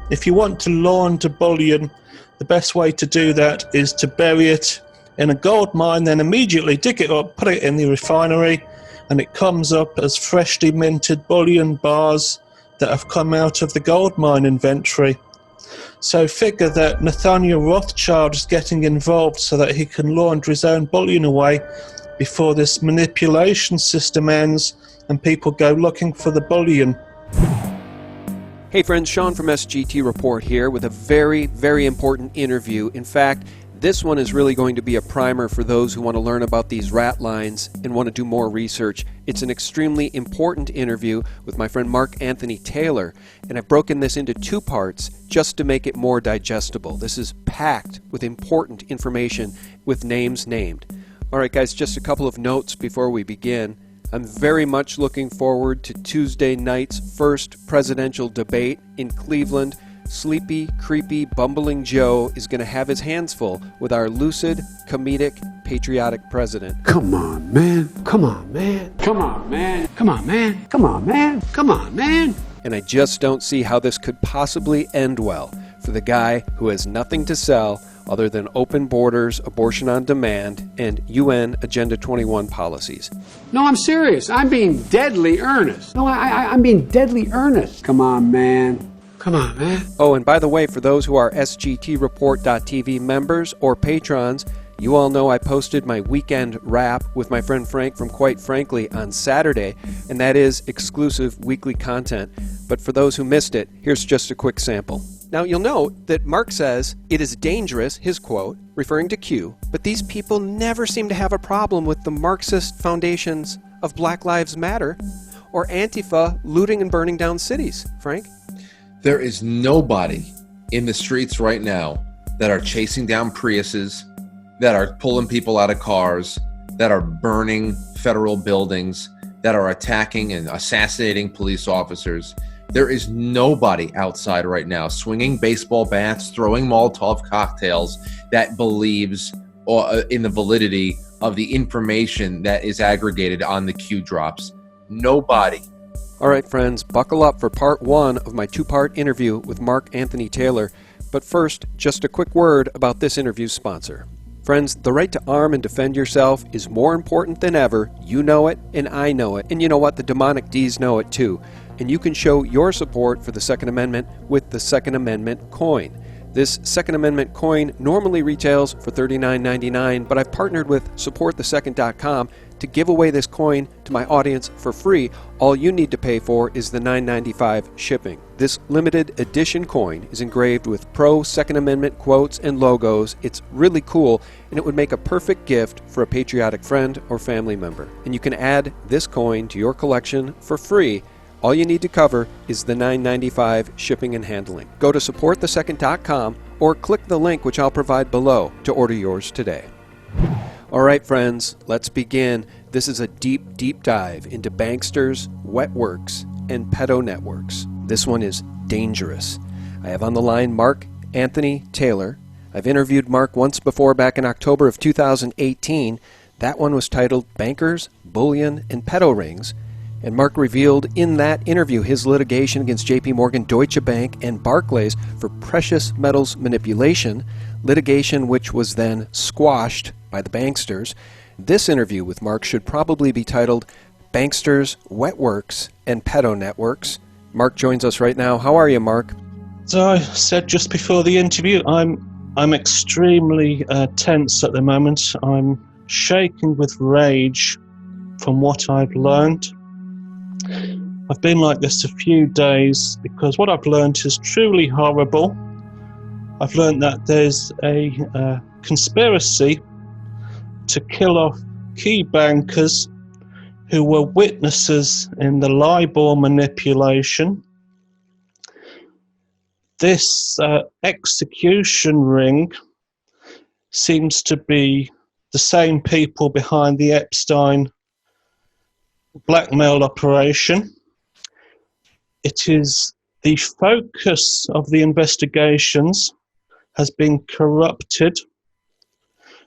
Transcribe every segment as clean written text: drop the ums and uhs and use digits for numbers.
If you want to launder bullion, the best way to do that is to bury it in a gold mine, then immediately dig it up, put it in the refinery, and it comes up as freshly minted bullion bars that have come out of the gold mine inventory. So figure that Nathaniel Rothschild is getting involved so that he can launder his own bullion away before this manipulation system ends and people go looking for the bullion. Hey friends, Sean from SGT Report here with a very, very important interview. In fact, this one is really going to be a primer for those who want to learn about these rat lines and want to do more research. It's an extremely important interview with my friend Mark Anthony Taylor, and I've broken this into two parts just to make it more digestible. This is packed with important information with names named. Alright guys, just a couple of notes before we begin. I'm very much looking forward to Tuesday night's first presidential debate in Cleveland. Sleepy, creepy, bumbling Joe is going to have his hands full with our lucid, comedic, patriotic president. Come on, man. Come on, man. Come on, man. Come on, man. Come on, man. Come on, man. And I just don't see how this could possibly end well for the guy who has nothing to sell other than open borders, abortion on demand, and UN Agenda 21 policies. No, I'm serious. I'm being deadly earnest. No, I'm being deadly earnest. Come on, man. Come on, man. Oh, and by the way, for those who are SGTReport.tv members or patrons, you all know I posted my weekend wrap with my friend Frank from Quite Frankly on Saturday, and that is exclusive weekly content. But for those who missed it, here's just a quick sample. Now, you'll note that Mark says it is dangerous, his quote, referring to Q, but these people never seem to have a problem with the Marxist foundations of Black Lives Matter or Antifa looting and burning down cities. Frank? There is nobody in the streets right now that are chasing down Priuses, that are pulling people out of cars, that are burning federal buildings, that are attacking and assassinating police officers. There is nobody outside right now swinging baseball bats, throwing Molotov cocktails that believes in the validity of the information that is aggregated on the Q drops. Nobody. All right, friends, buckle up for part one of my two-part interview with Mark Anthony Taylor. But first, just a quick word about this interview's sponsor. Friends, the right to arm and defend yourself is more important than ever. You know it, and I know it. And you know what? The demonic D's know it too. And you can show your support for the Second Amendment with the Second Amendment coin. This Second Amendment coin normally retails for $39.99, but I've partnered with supportthesecond.com to give away this coin to my audience for free. All you need to pay for is the $9.95 shipping. This limited edition coin is engraved with pro-Second Amendment quotes and logos. It's really cool, and it would make a perfect gift for a patriotic friend or family member. And you can add this coin to your collection for free. All you need to cover is the $9.95 shipping and handling. Go to supportthesecond.com or click the link which I'll provide below to order yours today. All right, friends, let's begin. This is a deep, deep dive into Banksters, Wetworks, and Pedo networks. This one is dangerous. I have on the line Mark Anthony Taylor. I've interviewed Mark once before back in October of 2018. That one was titled Bankers, Bullion, and Pedo Rings. And Mark revealed in that interview his litigation against JP Morgan, Deutsche Bank, and Barclays for precious metals manipulation, litigation which was then squashed by the Banksters. This interview with Mark should probably be titled Banksters, Wetworks, and Pedo Networks. Mark joins us right now. How are you, Mark? So I said just before the interview, I'm extremely tense at the moment. I'm shaking with rage from what I've learned. I've been like this a few days because what I've learned is truly horrible. I've learned that there's a conspiracy to kill off key bankers who were witnesses in the LIBOR manipulation. This execution ring seems to be the same people behind the Epstein blackmail operation. It is the focus of the investigations has been corrupted.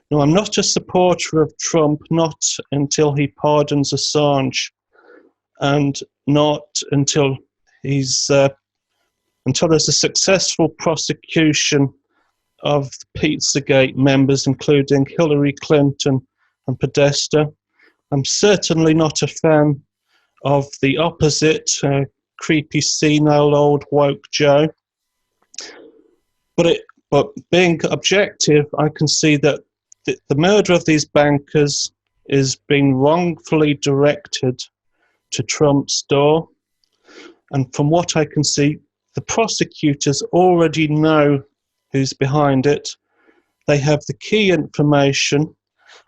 Now, I'm not a supporter of Trump, not until he pardons Assange, and not until he's until there's a successful prosecution of the Pizzagate members, including Hillary Clinton and Podesta. I'm certainly not a fan of the opposite, creepy, senile, old woke Joe. But being objective, I can see that the murder of these bankers is being wrongfully directed to Trump's door. And from what I can see, the prosecutors already know who's behind it. They have the key information.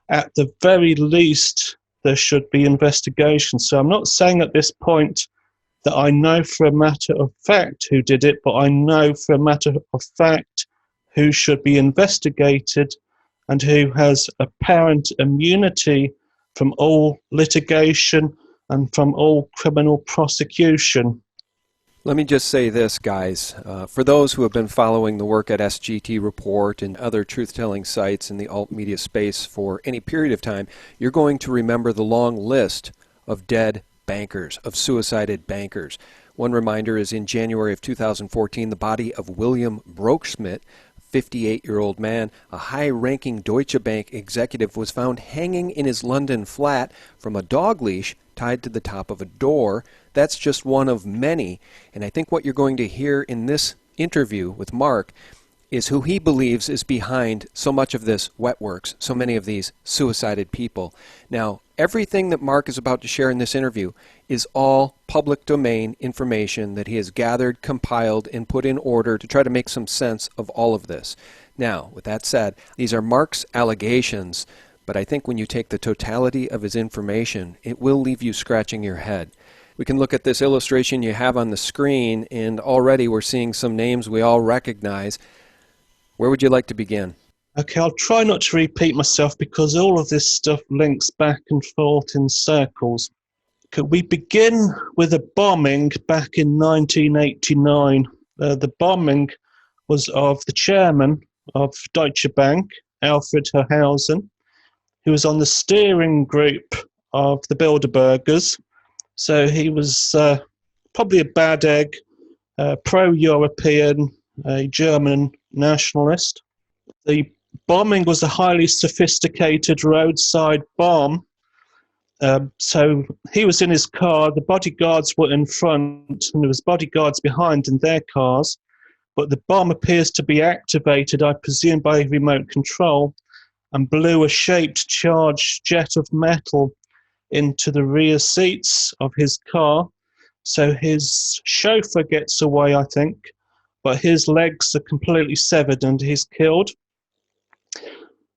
At the very least, there should be investigation. So I'm not saying at this point that I know for a matter of fact who did it, but I know for a matter of fact who should be investigated and who has apparent immunity from all litigation and from all criminal prosecution. Let me just say this, guys. For those who have been following the work at SGT Report and other truth-telling sites in the alt media space for any period of time, you're going to remember the long list of dead bankers, of suicided bankers. One reminder is in January of 2014, the body of William Broekschmidt, 58-year-old man, a high-ranking Deutsche Bank executive, was found hanging in his London flat from a dog leash tied to the top of a door. That's just one of many, and I think what you're going to hear in this interview with Mark is who he believes is behind so much of this wet works, so many of these suicided people. Now, everything that Mark is about to share in this interview is all public domain information that he has gathered, compiled, and put in order to try to make some sense of all of this. Now, with that said, these are Mark's allegations, but I think when you take the totality of his information, it will leave you scratching your head. We can look at this illustration you have on the screen, and already we're seeing some names we all recognize. Where would you like to begin? Okay, I'll try not to repeat myself because all of this stuff links back and forth in circles. Could we begin with a bombing back in 1989? The bombing was of the chairman of Deutsche Bank, Alfred Herrhausen, who was on the steering group of the Bilderbergers. So he was probably a bad egg, pro-European, a German nationalist. The bombing was a highly sophisticated roadside bomb. So he was in his car, the bodyguards were in front, and there was bodyguards behind in their cars. But the bomb appears to be activated, I presume, by remote control, and blew a shaped charged jet of metal into the rear seats of his car. So his chauffeur gets away, I think, but his legs are completely severed and he's killed.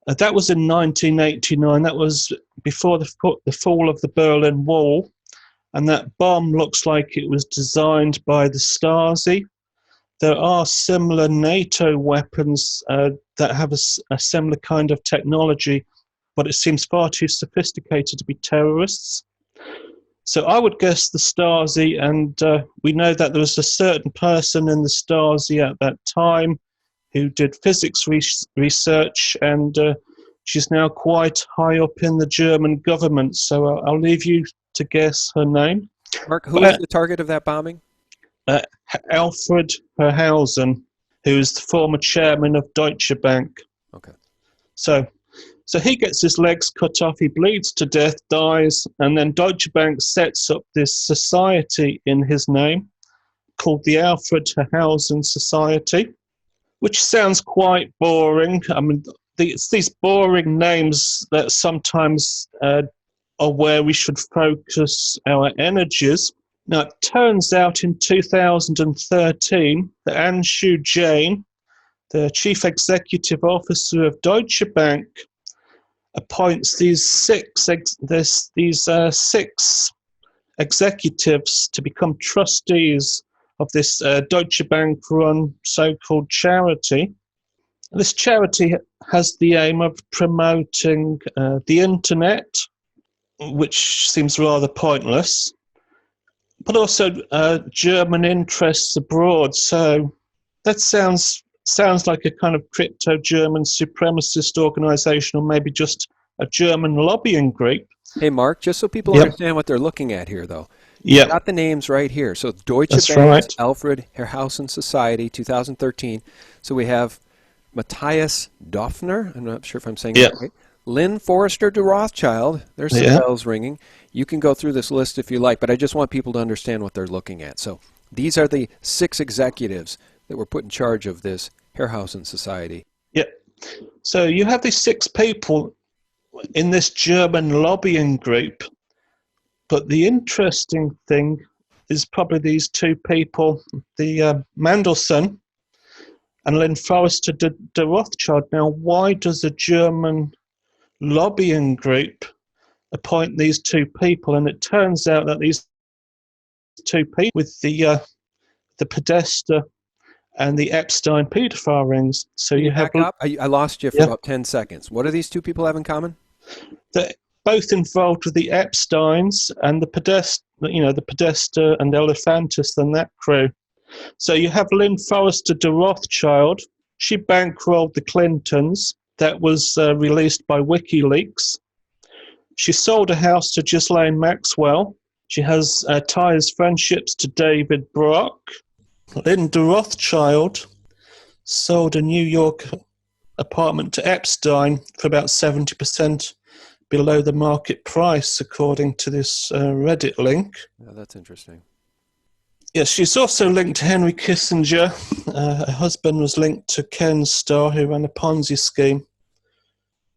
That was in 1989. That was before the fall of the Berlin Wall. And that bomb looks like it was designed by the Stasi. There are similar NATO weapons that have a similar kind of technology, but it seems far too sophisticated to be terrorists. So I would guess the Stasi, and we know that there was a certain person in the Stasi at that time who did physics research, and she's now quite high up in the German government. So I'll leave you to guess her name. Mark, who is the target of that bombing? Alfred Herrhausen, who is the former chairman of Deutsche Bank. Okay. So he gets his legs cut off, he bleeds to death, dies, and then Deutsche Bank sets up this society in his name called the Alfred Herrhausen Society, which sounds quite boring. I mean, it's these boring names that sometimes are where we should focus our energies. Now, it turns out in 2013 that Anshu Jain, the chief executive officer of Deutsche Bank, appoints these six executives to become trustees of this Deutsche Bank-run so-called charity. This charity has the aim of promoting the internet, which seems rather pointless, but also German interests abroad. So that sounds like a kind of crypto-German supremacist organization, or maybe just a German lobbying group. Hey, Mark, just so people understand what they're looking at here, though. Yeah, Got the names right here. So Deutsche that's Bank's right. Alfred Herrhausen Society, 2013. So we have Matthias Doffner. I'm not sure if I'm saying Yeah, that right. Lynne Forrester de Rothschild. There's some yeah, bells ringing. You can go through this list if you like, but I just want people to understand what they're looking at. So these are the 6 executives that were put in charge of this Herrhausen Society. yeah. So you have these 6 people in this German lobbying group, but the interesting thing is probably these 2 people, the Mandelson and Lynne Forrester de Rothschild. Now, why does a German lobbying group appoint these 2 people? And it turns out that these 2 people with the Podesta and the Epstein paedophile rings. So Can you have back up? I lost you for about 10 seconds. What do these 2 people have in common? they're both involved with the Epsteins and the Podesta, the Podesta and Elephantis and that crew. So you have Lynne Forrester de Rothschild. She bankrolled the Clintons. That was released by WikiLeaks. She sold a house to Ghislaine Maxwell. She has ties, friendships to David Brock. Lynn de Rothschild sold a New York apartment to Epstein for about 70% below the market price, according to this Reddit link. Oh, that's interesting. Yes, she's also linked to Henry Kissinger. Her husband was linked to Ken Starr, who ran a Ponzi scheme.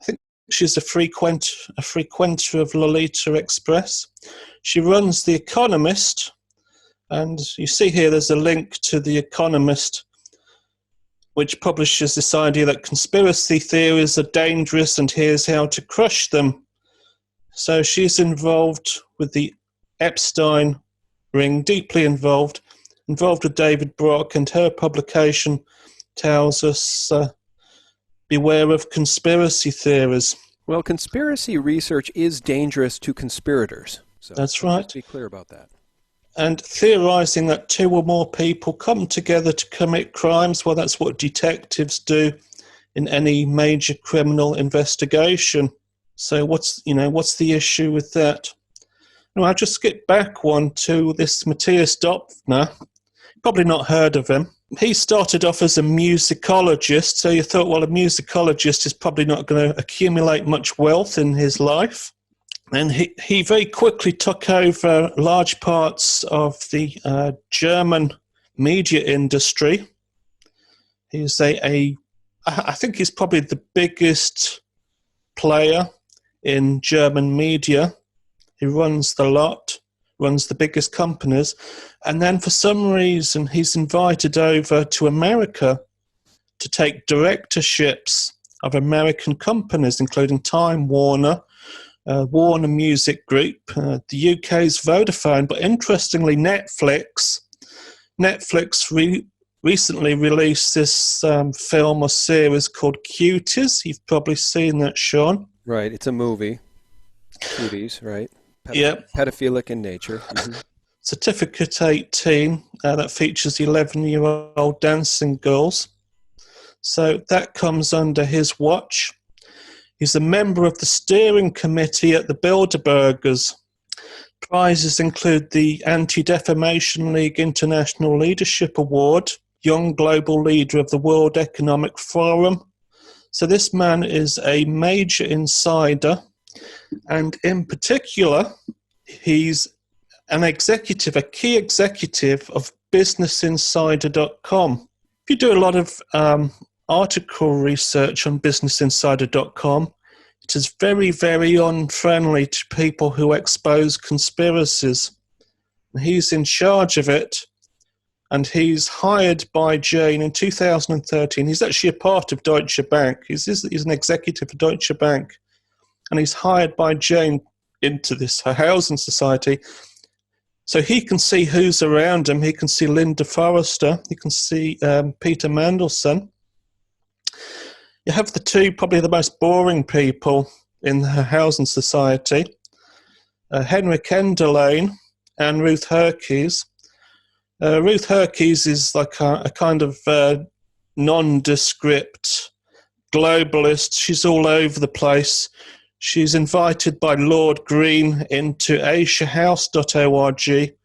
I think she's a frequenter of Lolita Express. She runs The Economist, and you see here there's a link to The Economist, which publishes this idea that conspiracy theories are dangerous and here's how to crush them. So she's involved with the Epstein ring, deeply involved with David Brock, and her publication tells us beware of conspiracy theories. Well, conspiracy research is dangerous to conspirators. So That's right. Let's be clear about that. And theorizing that 2 or more people come together to commit crimes, well, that's what detectives do in any major criminal investigation. So what's the issue with that? Well, I'll just skip back one to this Matthias Dopfner. Probably not heard of him. He started off as a musicologist, so you thought, well, a musicologist is probably not going to accumulate much wealth in his life. And he very quickly took over large parts of the German media industry. He's I think he's probably the biggest player in German media. He runs the lot, runs the biggest companies. And then for some reason, he's invited over to America to take directorships of American companies, including Time Warner, Warner Music Group, the UK's Vodafone, but interestingly, Netflix recently released this film or series called Cuties. You've probably seen that, Sean. Right, it's a movie. Cuties, right? Yep. Pedophilic in nature. Mm-hmm. Certificate 18, that features 11-year-old dancing girls. So that comes under his watch. He's a member of the steering committee at the Bilderbergers. Prizes include the Anti-Defamation League International Leadership Award, Young Global Leader of the World Economic Forum. So this man is a major insider, and in particular, he's a key executive of BusinessInsider.com. If you do a lot of article research on BusinessInsider.com, it is very, very unfriendly to people who expose conspiracies. He's in charge of it, and he's hired by Jane in 2013. He's actually a part of Deutsche Bank. He's an executive for Deutsche Bank, and he's hired by Jane into this housing society. So he can see who's around him. He can see Lynne Forrester. He can see Peter Mandelson. You have the 2 probably the most boring people in the housing society, Henrik Enderlein and Ruth Herkes. Ruth Herkes is like a kind of nondescript globalist. She's all over the place. She's invited by Lord Green into asiahouse.org.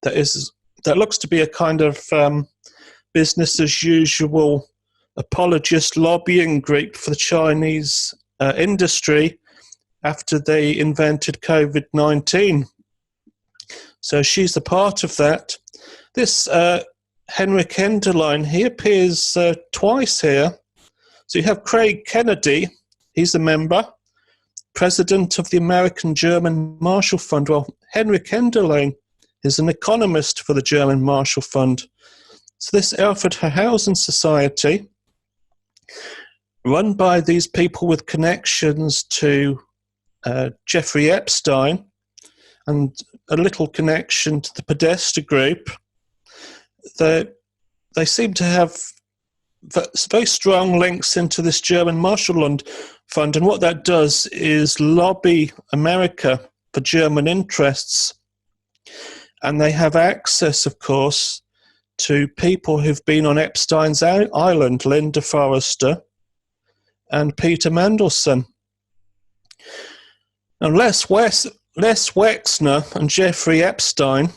That looks to be a kind of business as usual apologist lobbying group for the Chinese industry after they invented COVID-19. So she's a part of that. This Henrik Enderlein, he appears twice here. So you have Craig Kennedy, he's a member, president of the American-German Marshall Fund. Well, Henrik Enderlein is an economist for the German Marshall Fund. So this Alfred Herhausen Society, run by these people with connections to Jeffrey Epstein and a little connection to the Podesta Group, they seem to have very strong links into this German Marshall Fund, and what that does is lobby America for German interests. And they have access, of course, to people who've been on Epstein's island, Lynne Forrester and Peter Mandelson. And Les Wexner and Jeffrey Epstein,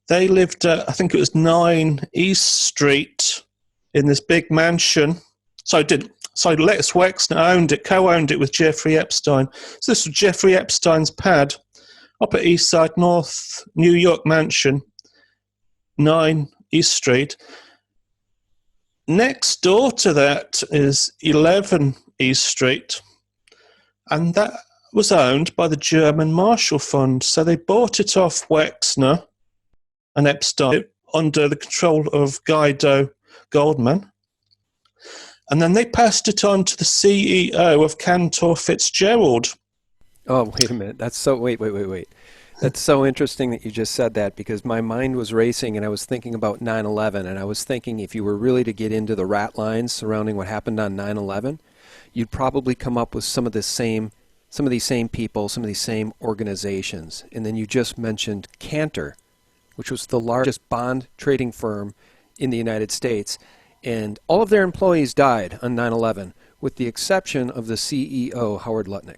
they lived at, I think it was 9 East Street in this big mansion. Les Wexner co-owned it with Jeffrey Epstein. So this was Jeffrey Epstein's pad, up at East Side North, New York mansion, 9 East Street. Next door to that is 11 East Street, and that was owned by the German Marshall Fund. So they bought it off Wexner and Epstein under the control of Guido Goldman, and then they passed it on to the CEO of Cantor Fitzgerald. Oh, wait a minute. That's so, wait. That's so interesting that you just said that, because my mind was racing and I was thinking about 9/11, and I was thinking if you were really to get into the rat lines surrounding what happened on 9/11, you'd probably come up with some of these same people, some of these same organizations. And then you just mentioned Cantor, which was the largest bond trading firm in the United States, and all of their employees died on 9/11, with the exception of the CEO, Howard Lutnick.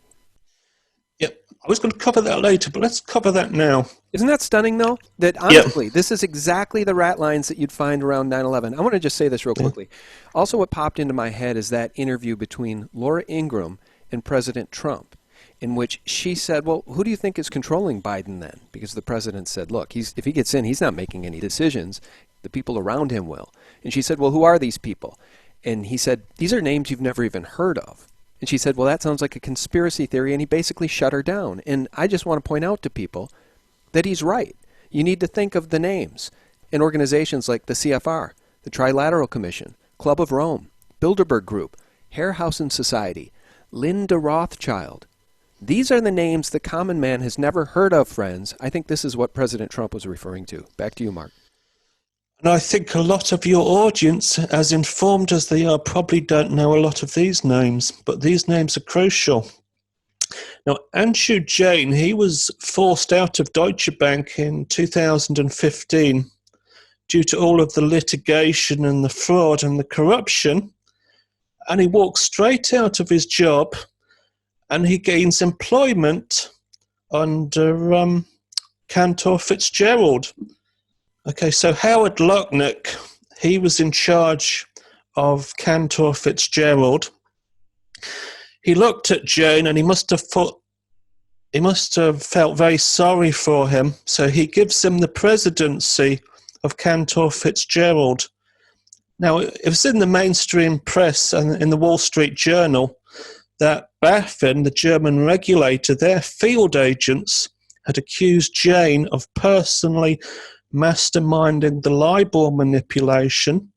Yep, I was going to cover that later, but let's cover that now. Isn't that stunning, though? That honestly, This is exactly the rat lines that you'd find around 9/11. I want to just say this real quickly. Also, what popped into my head is that interview between Laura Ingraham and President Trump, in which she said, well, who do you think is controlling Biden then? Because the president said, look, if he gets in, he's not making any decisions. The people around him will. And she said, well, who are these people? And he said, these are names you've never even heard of. And she said, well, that sounds like a conspiracy theory, and he basically shut her down. And I just want to point out to people that he's right. You need to think of the names in organizations like the CFR, the Trilateral Commission, Club of Rome, Bilderberg Group, Herhausen Society, Lynne Rothschild. These are the names the common man has never heard of, friends. I think this is what President Trump was referring to. Back to you, Mark. And I think a lot of your audience, as informed as they are, probably don't know a lot of these names, but these names are crucial. Now, Anshu Jain, he was forced out of Deutsche Bank in 2015 due to all of the litigation and the fraud and the corruption, and he walks straight out of his job and he gains employment under Cantor Fitzgerald. Okay, so Howard Lutnick, he was in charge of Cantor Fitzgerald. He looked at Jain and he must have felt very sorry for him, so he gives him the presidency of Cantor Fitzgerald. Now, it was in the mainstream press and in the Wall Street Journal that BaFin, the German regulator, their field agents had accused Jain of personally masterminding the LIBOR manipulation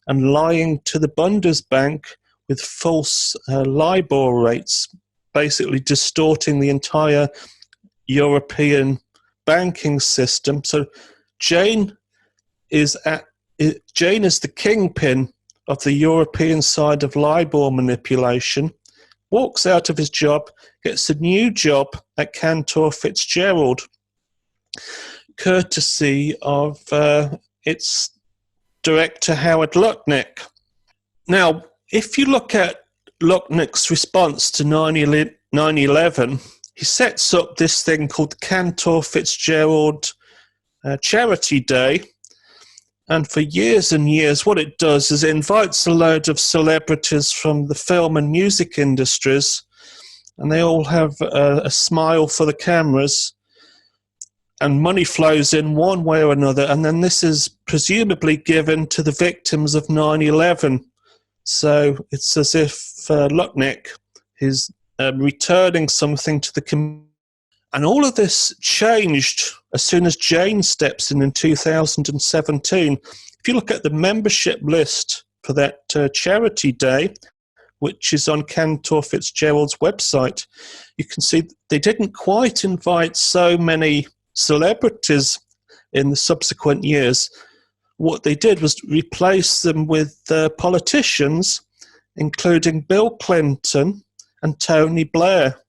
and lying to the Bundesbank with false LIBOR rates, basically distorting the entire European banking system. So Jain is the kingpin of the European side of LIBOR manipulation, walks out of his job, gets a new job at Cantor Fitzgerald, courtesy of its director, Howard Lutnick. Now, if you look at Lutnick's response to 9/11 9/11, he sets up this thing called the Cantor Fitzgerald Charity Day. And for years and years, what it does is it invites a load of celebrities from the film and music industries, and they all have a smile for the cameras, and money flows in one way or another, and then this is presumably given to the victims of 9/11. So it's as if Lutnick is returning something to the community. And all of this changed as soon as Jane steps in 2017. If you look at the membership list for that charity day, which is on Cantor Fitzgerald's website, you can see they didn't quite invite so many celebrities in the subsequent years. What they did was replace them with politicians, including Bill Clinton and Tony Blair.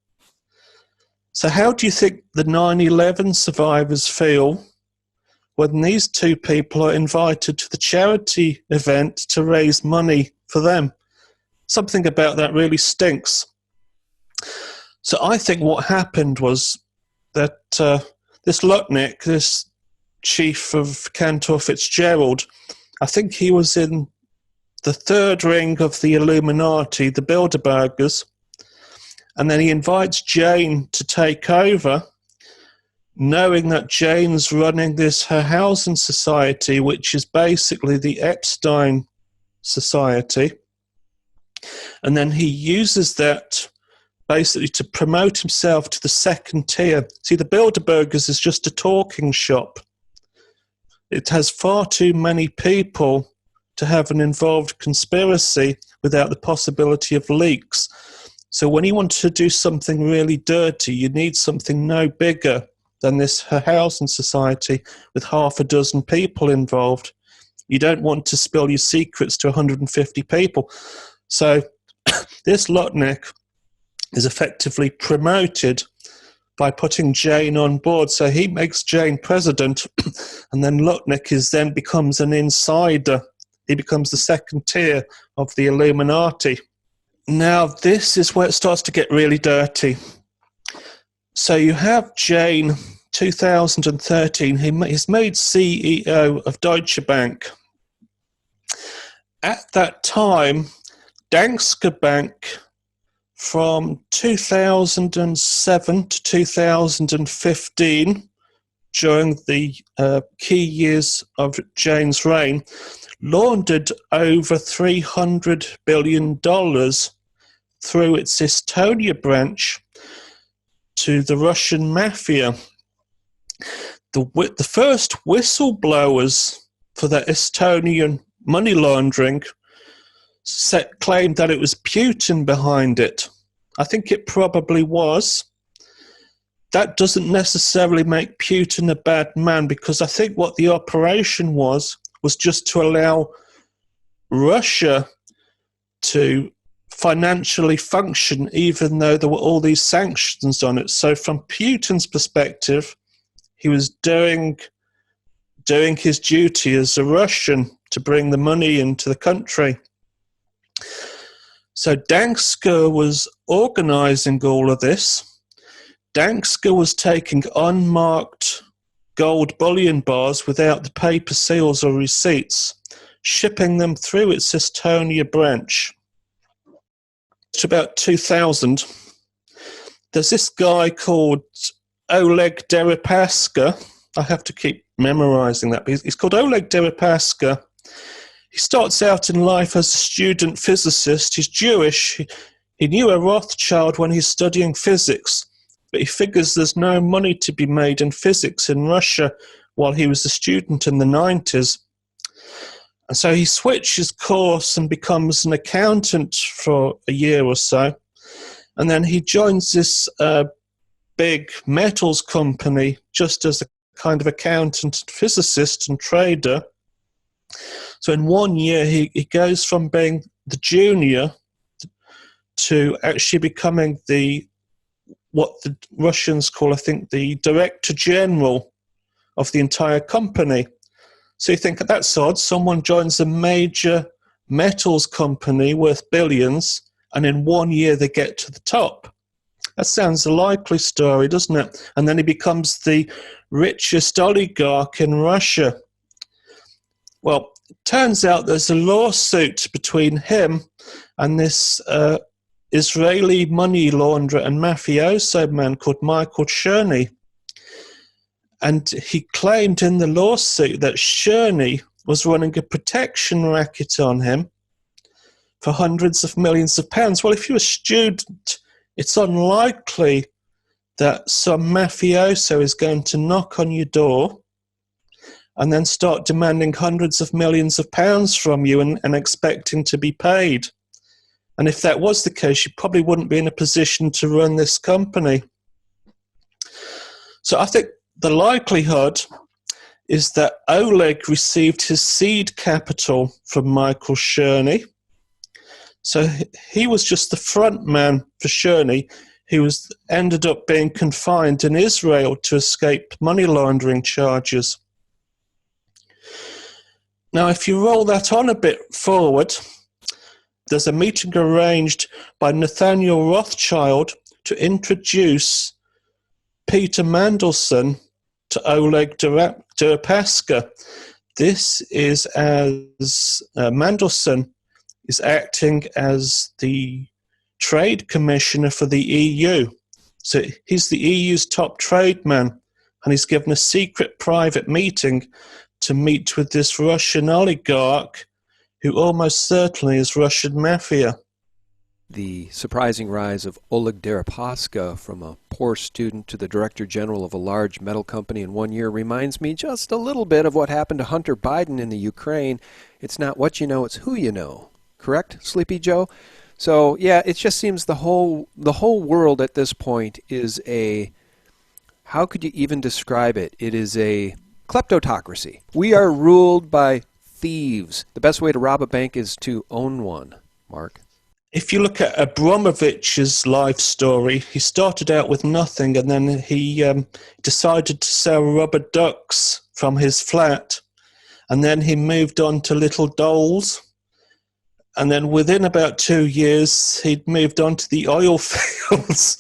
So how do you think the 9/11 survivors feel when these two people are invited to the charity event to raise money for them? Something about that really stinks. So I think what happened was that this Lutnick, this chief of Cantor Fitzgerald, I think he was in the third ring of the Illuminati, the Bilderbergers, and then he invites Jane to take over, knowing that Jane's running this her housing society, which is basically the Epstein Society. And then he uses that basically to promote himself to the second tier. See, the Bilderbergers is just a talking shop. It has far too many people to have an involved conspiracy without the possibility of leaks. So when you want to do something really dirty, you need something no bigger than this housing society with half a dozen people involved. You don't want to spill your secrets to 150 people. So this Lutnick is effectively promoted by putting Jane on board. So he makes Jane president, and then Lutnick then becomes an insider. He becomes the second tier of the Illuminati. Now, this is where it starts to get really dirty. So you have Jane, 2013, he's made CEO of Deutsche Bank. At that time, Danske Bank, from 2007 to 2015, during the key years of Jane's reign, laundered over $300 billion through its Estonia branch to the Russian mafia. The first whistleblowers for the Estonian money laundering claimed that it was Putin behind it. I think it probably was. That doesn't necessarily make Putin a bad man, because I think what the operation was just to allow Russia to financially function, even though there were all these sanctions on it. So from Putin's perspective, he was doing his duty as a Russian to bring the money into the country. So Danske was organizing all of this. Danske was taking unmarked gold bullion bars without the paper seals or receipts, shipping them through its Estonia branch. To about 2000, there's this guy called Oleg Deripaska. I have to keep memorizing that. He's called Oleg Deripaska. He starts out in life as a student physicist. He's Jewish. He knew a Rothschild when he's studying physics, but he figures there's no money to be made in physics in Russia while he was a student in the 90s. And so he switches course and becomes an accountant for a year or so. And then he joins this big metals company just as a kind of accountant, physicist and trader. So in 1 year, he goes from being the junior to actually becoming what the Russians call, I think, the director general of the entire company. So you think, that's odd. Someone joins a major metals company worth billions, and in 1 year they get to the top. That sounds a likely story, doesn't it? And then he becomes the richest oligarch in Russia. Well, it turns out there's a lawsuit between him and this Israeli money launderer and mafioso man called Michael Cherny. And he claimed in the lawsuit that Cherny was running a protection racket on him for hundreds of millions of pounds. Well, if you're a student, it's unlikely that some mafioso is going to knock on your door and then start demanding hundreds of millions of pounds from you and expecting to be paid. And if that was the case, you probably wouldn't be in a position to run this company. So I think the likelihood is that Oleg received his seed capital from Michael Cherny. So he was just the front man for Cherny, who ended up being confined in Israel to escape money laundering charges. Now, if you roll that on a bit forward, there's a meeting arranged by Nathaniel Rothschild to introduce Peter Mandelson to Oleg Deripaska. This is as Mandelson is acting as the trade commissioner for the EU. So he's the EU's top trade man, and he's given a secret private meeting to meet with this Russian oligarch who almost certainly is Russian mafia. The surprising rise of Oleg Deripaska from a poor student to the director general of a large metal company in 1 year reminds me just a little bit of what happened to Hunter Biden in the Ukraine. It's not what you know, it's who you know. Correct, Sleepy Joe? So, yeah, it just seems the whole world at this point is how could you even describe it? It is a kleptocracy. We are ruled by thieves. The best way to rob a bank is to own one. Mark? If you look at Abramovich's life story, he started out with nothing, and then he decided to sell rubber ducks from his flat, and then he moved on to little dolls, and then within about 2 years, he'd moved on to the oil fields.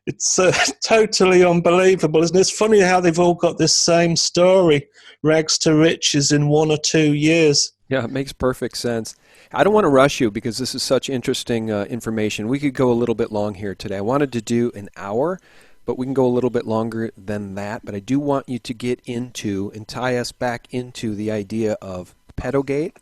It's totally unbelievable, isn't it? It's funny how they've all got this same story, rags to riches in 1 or 2 years. Yeah, it makes perfect sense. I don't want to rush you because this is such interesting information. We could go a little bit long here today. I wanted to do an hour, but we can go a little bit longer than that. But I do want you to get into and tie us back into the idea of pedogate,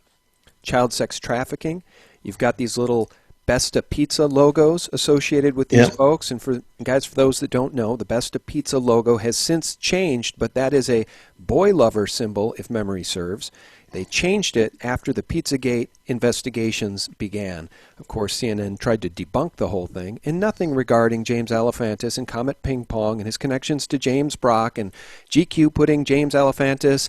child sex trafficking. You've got these little Besta Pizza logos associated with these folks. And for guys, for those that don't know, the Besta Pizza logo has since changed, but that is a boy lover symbol, if memory serves. They changed it after the Pizzagate investigations began. Of course, CNN tried to debunk the whole thing, and nothing regarding James Alefantis and Comet Ping Pong and his connections to James Brock and GQ putting James Alefantis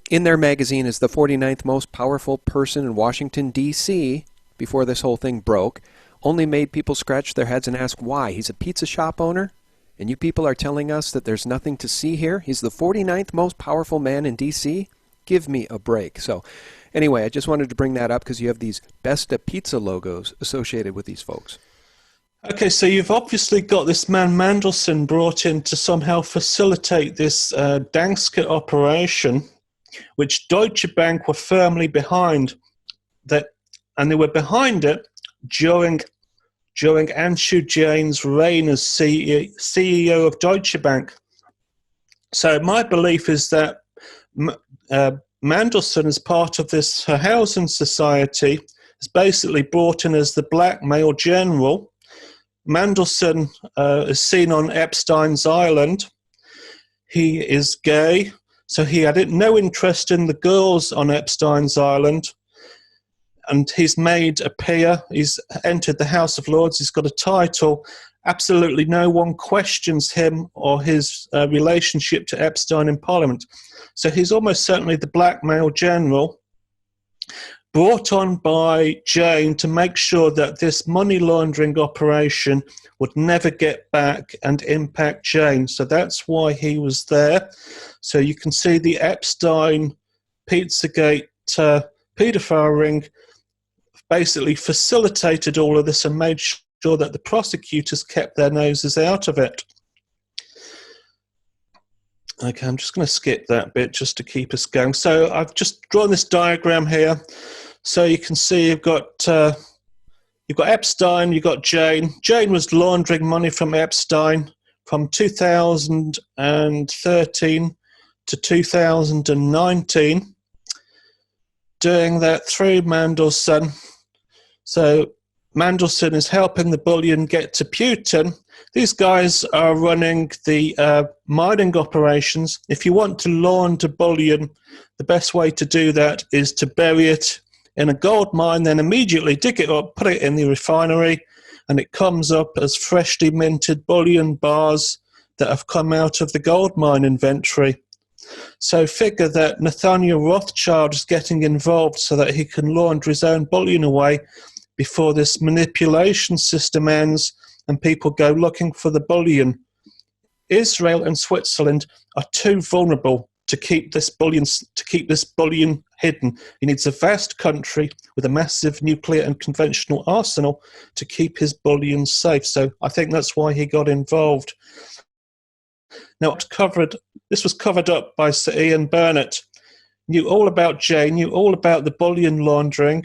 in their magazine as the 49th most powerful person in Washington, D.C., before this whole thing broke, only made people scratch their heads and ask why. He's a pizza shop owner, and you people are telling us that there's nothing to see here? He's the 49th most powerful man in D.C.? Give me a break. So anyway, I just wanted to bring that up because you have these Besta Pizza logos associated with these folks. Okay, so you've obviously got this man Mandelson brought in to somehow facilitate this Danske operation, which Deutsche Bank were firmly behind. And they were behind it during Anshu Jain's reign as CEO of Deutsche Bank. So my belief is that Mandelson, as part of this housing society, is basically brought in as the blackmail general. Mandelson is seen on Epstein's Island. He is gay, so he had no interest in the girls on Epstein's Island. And he's made a peer. He's entered the House of Lords. He's got a title. Absolutely no one questions him or his relationship to Epstein in Parliament. So he's almost certainly the blackmail general, brought on by Jain to make sure that this money laundering operation would never get back and impact Jain. So that's why he was there. So you can see the Epstein Pizzagate paedophile ring basically facilitated all of this and made sure that the prosecutors kept their noses out of it. Okay, I'm just going to skip that bit just to keep us going. So I've just drawn this diagram here. So you can see you've got Epstein, you've got Jane. Jane was laundering money from Epstein from 2013 to 2019, doing that through Mandelson. So Mandelson is helping the bullion get to Putin. These guys are running the mining operations. If you want to launder bullion, the best way to do that is to bury it in a gold mine, then immediately dig it up, put it in the refinery, and it comes up as freshly minted bullion bars that have come out of the gold mine inventory. So figure that Nathaniel Rothschild is getting involved so that he can launder his own bullion away before this manipulation system ends and people go looking for the bullion. Israel and Switzerland are too vulnerable to keep this bullion hidden. He needs a vast country with a massive nuclear and conventional arsenal to keep his bullion safe. So I think that's why he got involved. Now, this was covered up by Sir Ian Burnett. Knew all about Jane, knew all about the bullion laundering,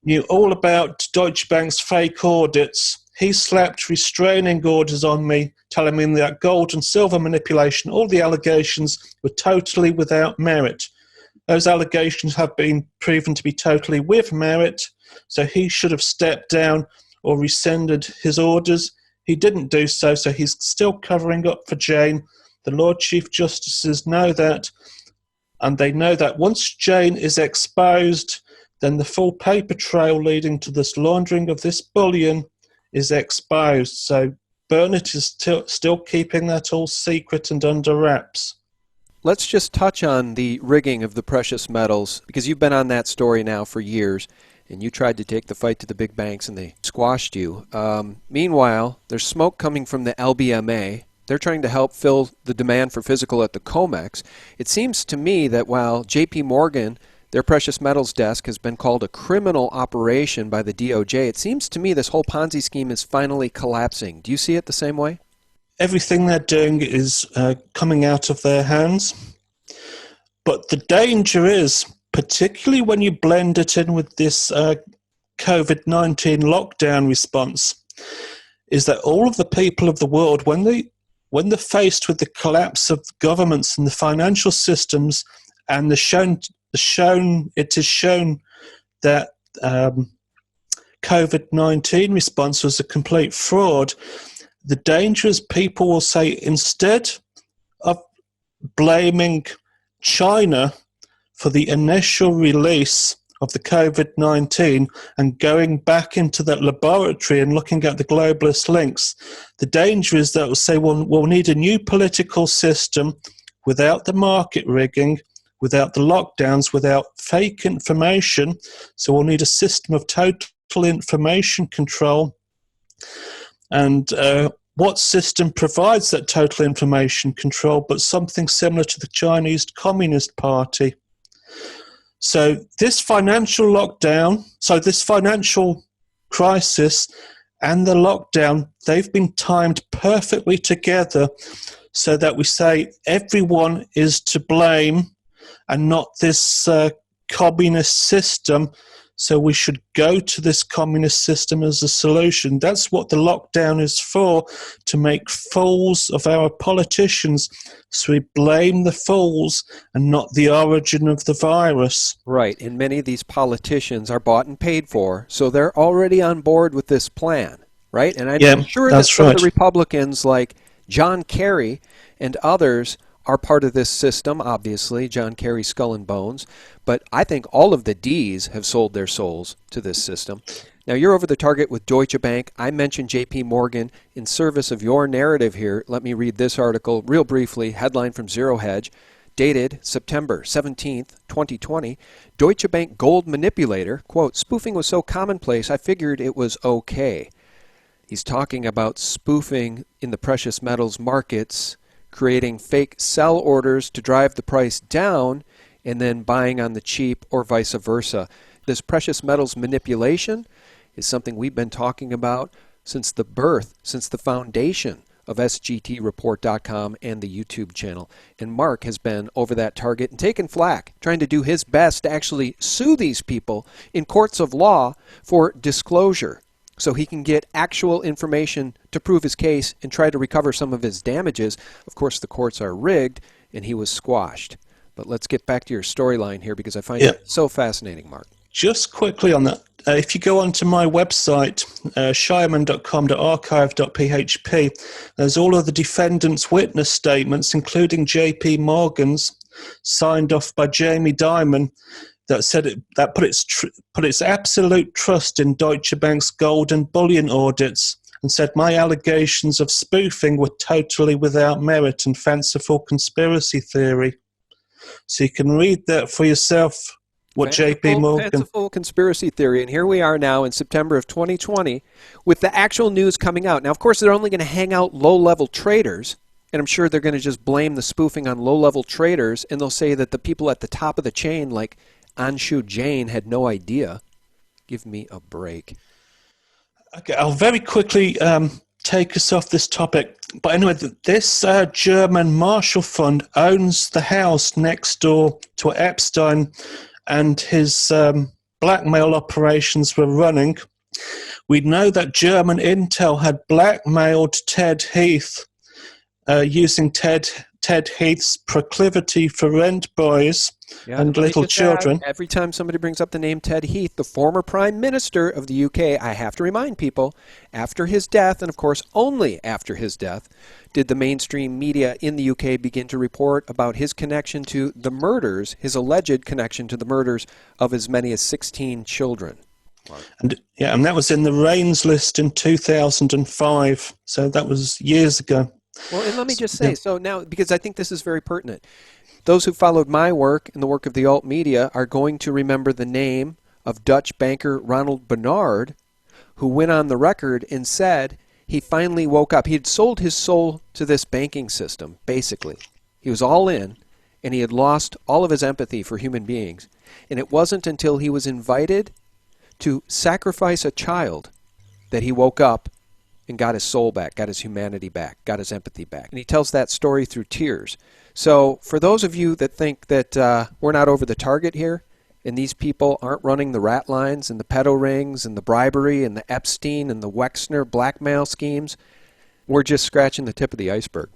knew all about Deutsche Bank's fake audits. He slapped restraining orders on me, telling me that gold and silver manipulation, all the allegations were totally without merit. Those allegations have been proven to be totally with merit, so he should have stepped down or rescinded his orders. He didn't do so, so he's still covering up for Jane. The Lord Chief Justices know that, and they know that once Jane is exposed, then the full paper trail leading to this laundering of this bullion is exposed. So Burnett is still keeping that all secret and under wraps. Let's just touch on the rigging of the precious metals, because you've been on that story now for years, and you tried to take the fight to the big banks and they squashed you. Meanwhile, there's smoke coming from the LBMA. They're trying to help fill the demand for physical at the COMEX. It seems to me that while JP Morgan, their precious metals desk, has been called a criminal operation by the DOJ, it seems to me this whole Ponzi scheme is finally collapsing. Do you see it the same way? Everything they're doing is coming out of their hands. But the danger is, particularly when you blend it in with this COVID-19 lockdown response, is that all of the people of the world, when they're faced with the collapse of governments and the financial systems, and it is shown that COVID-19 response was a complete fraud, the danger is people will say, instead of blaming China for the initial release of the COVID-19 and going back into that laboratory and looking at the globalist links, the danger is that will say, well, we'll need a new political system without the market rigging, without the lockdowns, without fake information. So we'll need a system of total information control. And what system provides that total information control but something similar to the Chinese Communist Party? So this financial crisis and the lockdown, they've been timed perfectly together so that we say everyone is to blame and not this communist system. So we should go to this communist system as a solution. That's what the lockdown is for, to make fools of our politicians. So we blame the fools and not the origin of the virus. Right, and many of these politicians are bought and paid for, so they're already on board with this plan, right? And I'm sure that some of the Republicans like John Kerry and others are part of this system, obviously, John Kerry's skull and bones, but I think all of the Ds have sold their souls to this system. Now, you're over the target with Deutsche Bank. I mentioned JP Morgan. In service of your narrative here, let me read this article real briefly, headline from Zero Hedge, dated September 17th, 2020. Deutsche Bank gold manipulator, quote, spoofing was so commonplace I figured it was okay. He's talking about spoofing in the precious metals markets, creating fake sell orders to drive the price down and then buying on the cheap or vice versa. This precious metals manipulation is something we've been talking about since the birth, since the foundation of SGTReport.com and the YouTube channel. And Mark has been over that target and taken flack, trying to do his best to actually sue these people in courts of law for disclosure so he can get actual information to prove his case and try to recover some of his damages. Of course, the courts are rigged, and he was squashed. But let's get back to your storyline here because I find it so fascinating, Mark. Just quickly on that, if you go onto my website, shireman.com.archive.php, there's all of the defendants' witness statements, including J.P. Morgan's, signed off by Jamie Dimon, that said that put its absolute trust in Deutsche Bank's gold and bullion audits, and said my allegations of spoofing were totally without merit and fanciful conspiracy theory. So you can read that for yourself. What J.P. Morgan. Fanciful conspiracy theory. And here we are now in September of 2020 with the actual news coming out. Now, of course, they're only going to hang out low-level traders, and I'm sure they're going to just blame the spoofing on low-level traders, and they'll say that the people at the top of the chain, like Anshu Jain, had no idea. Give me a break. Okay, I'll very quickly take us off this topic. But anyway, this German Marshall Fund owns the house next door to Epstein, and his blackmail operations were running. We know that German intel had blackmailed Ted Heath using Ted Heath's proclivity for rent boys and little children. Every time somebody brings up the name Ted Heath, the former Prime Minister of the UK, I have to remind people, after his death, and of course only after his death, did the mainstream media in the UK begin to report about his connection to the murders, his alleged connection to the murders of as many as 16 children. And that was in the Rains list in 2005, so that was years ago. Well, and let me just say, so now, because I think this is very pertinent, those who followed my work and the work of the alt media are going to remember the name of Dutch banker Ronald Bernard, who went on the record and said he finally woke up. He had sold his soul to this banking system, basically. He was all in, and he had lost all of his empathy for human beings. And it wasn't until he was invited to sacrifice a child that he woke up and got his soul back, got his humanity back, got his empathy back. And he tells that story through tears. So for those of you that think that we're not over the target here, and these people aren't running the rat lines and the pedo rings and the bribery and the Epstein and the Wexner blackmail schemes, we're just scratching the tip of the iceberg.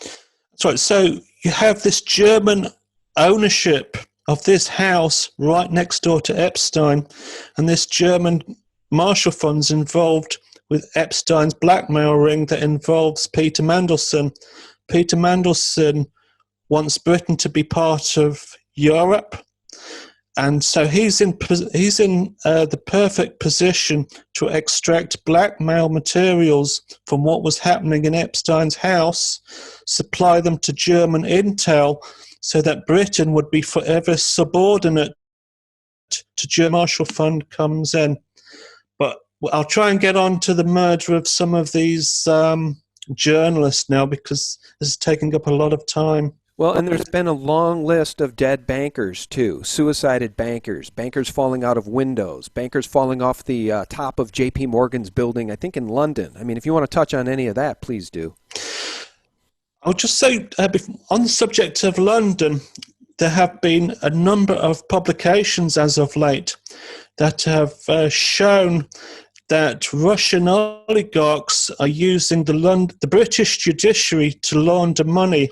That's right. So you have this German ownership of this house right next door to Epstein, and this German Marshall Fund's involved with Epstein's blackmail ring that involves Peter Mandelson. Peter Mandelson wants Britain to be part of Europe, and so he's in the perfect position to extract blackmail materials from what was happening in Epstein's house, supply them to German intel, so that Britain would be forever subordinate to German Marshall Fund comes in. But I'll try and get on to the murder of some of these journalists now, because this is taking up a lot of time. Well, and there's been a long list of dead bankers, too. Suicided bankers, bankers falling out of windows, bankers falling off the top of J.P. Morgan's building, I think in London. I mean, if you want to touch on any of that, please do. I'll just say, on the subject of London, there have been a number of publications as of late that have shown that Russian oligarchs are using the British judiciary to launder money.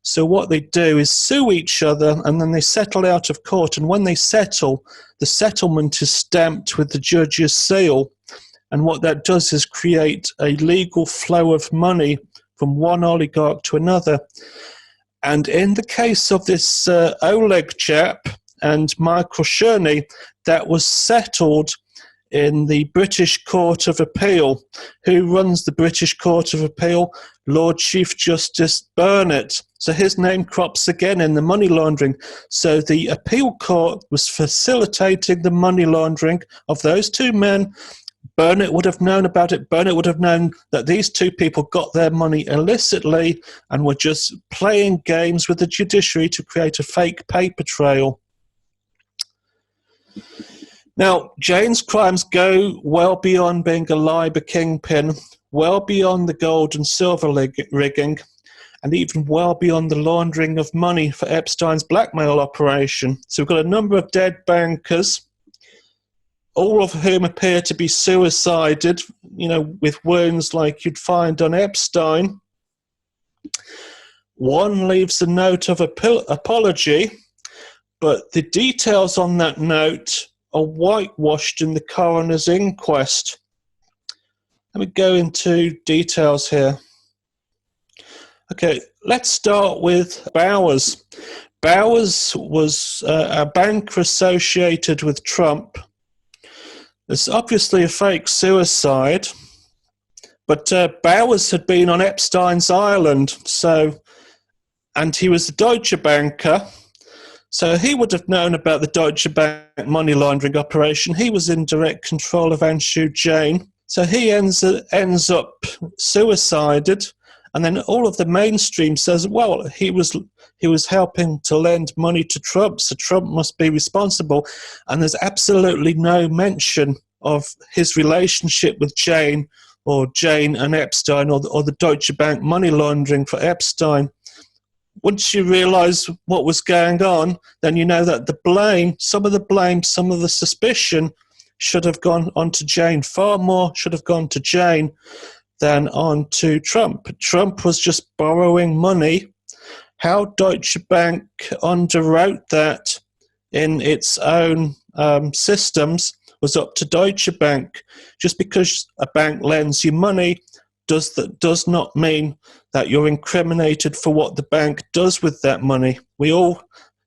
So what they do is sue each other, and then they settle out of court. And when they settle, the settlement is stamped with the judge's seal. And what that does is create a legal flow of money from one oligarch to another. And in the case of this Oleg chap and Michael Sherney, that was settled in the British Court of Appeal. Who runs the British Court of Appeal? Lord Chief Justice Burnett. So his name crops again in the money laundering. So the appeal court was facilitating the money laundering of those two men. Burnett would have known about it. Burnett would have known that these two people got their money illicitly and were just playing games with the judiciary to create a fake paper trail. Now, Jane's crimes go well beyond being a LIBOR kingpin, well beyond the gold and silver rigging, and even well beyond the laundering of money for Epstein's blackmail operation. So we've got a number of dead bankers, all of whom appear to be suicided, with wounds like you'd find on Epstein. One leaves a note of apology, but the details on that note are whitewashed in the coroner's inquest. Let me go into details here. Okay, let's start with Bowers. Bowers was a banker associated with Trump. It's obviously a fake suicide, but Bowers had been on Epstein's island, and he was a Deutsche banker, so he would have known about the Deutsche Bank money laundering operation. He was in direct control of Anshu Jain, so he ends up suicided, and then all of the mainstream says, well, he was helping to lend money to Trump, so Trump must be responsible, and there's absolutely no mention of his relationship with Jain, or Jain and Epstein, or the Deutsche Bank money laundering for Epstein. Once you realize what was going on, then you know that some of the suspicion should have gone on to Jain. Far more should have gone to Jain than on to Trump. Trump was just borrowing money. How Deutsche Bank underwrote that in its own systems was up to Deutsche Bank. Just because a bank lends you money does not mean that you're incriminated for what the bank does with that money. We all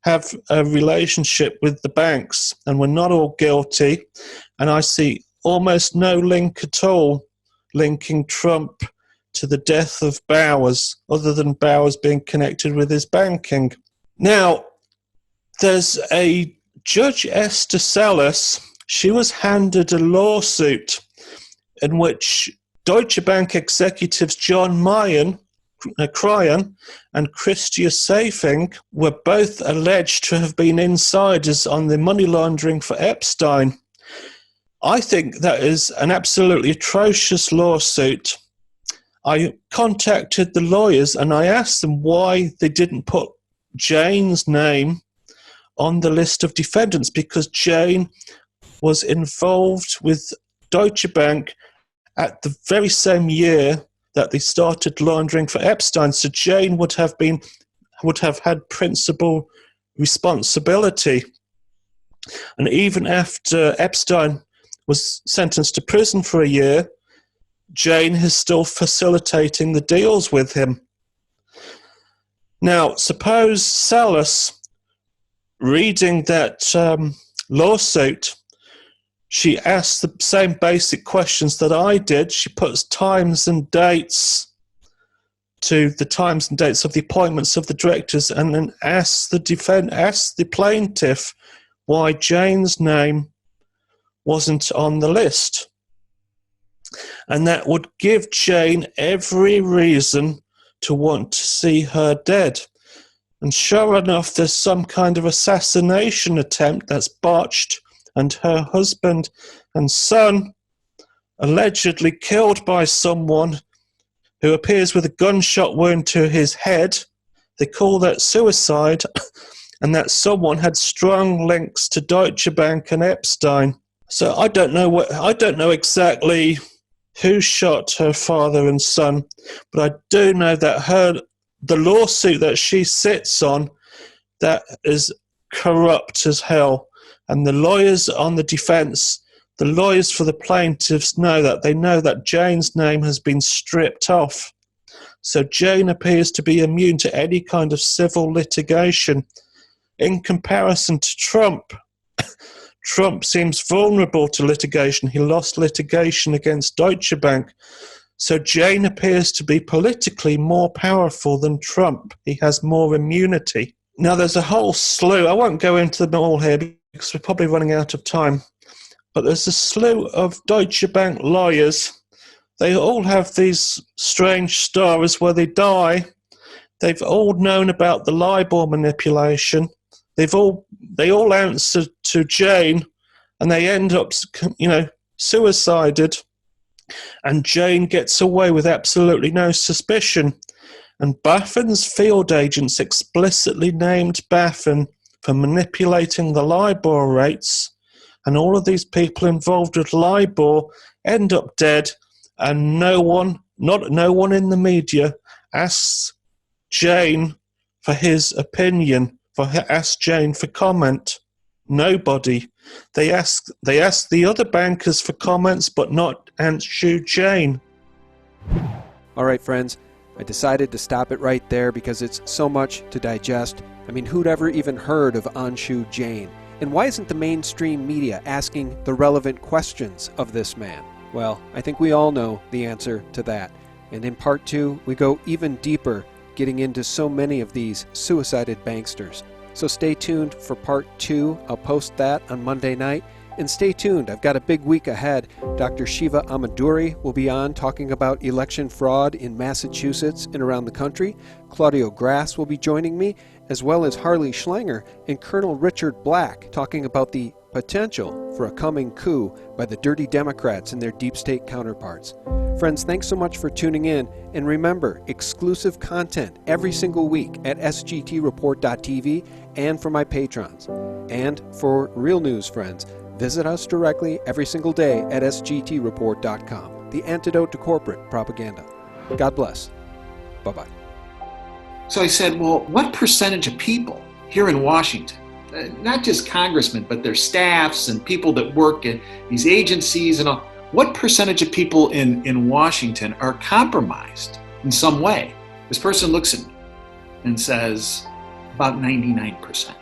have a relationship with the banks, and we're not all guilty. And I see almost no link at all linking Trump to the death of Bowers, other than Bowers being connected with his banking. Now, there's a Judge Esther Sellis. She was handed a lawsuit in which Deutsche Bank executives John Cryan and Christia Safing were both alleged to have been insiders on the money laundering for Epstein. I think that is an absolutely atrocious lawsuit. I contacted the lawyers and I asked them why they didn't put Jane's name on the list of defendants, because Jane was involved with Deutsche Bank at the very same year that they started laundering for Epstein. So Jane would have had principal responsibility. And even after Epstein was sentenced to prison for a year, Jane is still facilitating the deals with him. Now, suppose Sellis, reading that lawsuit, she asks the same basic questions that I did. She puts times and dates to the times and dates of the appointments of the directors, and then asks the plaintiff why Jane's name wasn't on the list. And that would give Jane every reason to want to see her dead. And sure enough, there's some kind of assassination attempt that's botched, and her husband and son allegedly killed by someone who appears with a gunshot wound to his head. They call that suicide, and that someone had strong links to Deutsche Bank and Epstein. So I don't know exactly who shot her father and son, but I do know that the lawsuit that she sits on, that is corrupt as hell. And the lawyers on the defense, the lawyers for the plaintiffs know that. They know that Jane's name has been stripped off. So Jane appears to be immune to any kind of civil litigation. In comparison to Trump, Trump seems vulnerable to litigation. He lost litigation against Deutsche Bank. So Jane appears to be politically more powerful than Trump. He has more immunity. Now, there's a whole slew. I won't go into them all here because we're probably running out of time. But there's a slew of Deutsche Bank lawyers. They all have these strange stories where they die. They've all known about the LIBOR manipulation. They all answer to Jane and they end up, suicided, and Jane gets away with absolutely no suspicion. And Baffin's field agents explicitly named Baffin for manipulating the LIBOR rates, and all of these people involved with LIBOR end up dead, and no one in the media asks Jane for his opinion, asks Jane for comment. Nobody. They ask the other bankers for comments, but not Anshu Jane. All right, friends, I decided to stop it right there because it's so much to digest. I mean, who'd ever even heard of Anshu Jain? And why isn't the mainstream media asking the relevant questions of this man? Well, I think we all know the answer to that. And in part 2, we go even deeper, getting into so many of these suicided banksters. So stay tuned for part 2. I'll post that on Monday night. And stay tuned, I've got a big week ahead. Dr. Shiva Amaduri will be on talking about election fraud in Massachusetts and around the country. Claudio Grass will be joining me, as well as Harley Schlanger and Colonel Richard Black, talking about the potential for a coming coup by the dirty Democrats and their deep state counterparts. Friends, thanks so much for tuning in, and remember, exclusive content every single week at sgtreport.tv and for my patrons. And for real news, friends, visit us directly every single day at sgtreport.com, the antidote to corporate propaganda. God bless. Bye-bye. So I said, well, what percentage of people here in Washington, not just congressmen, but their staffs and people that work at these agencies and all, what percentage of people in Washington are compromised in some way? This person looks at me and says, about 99%.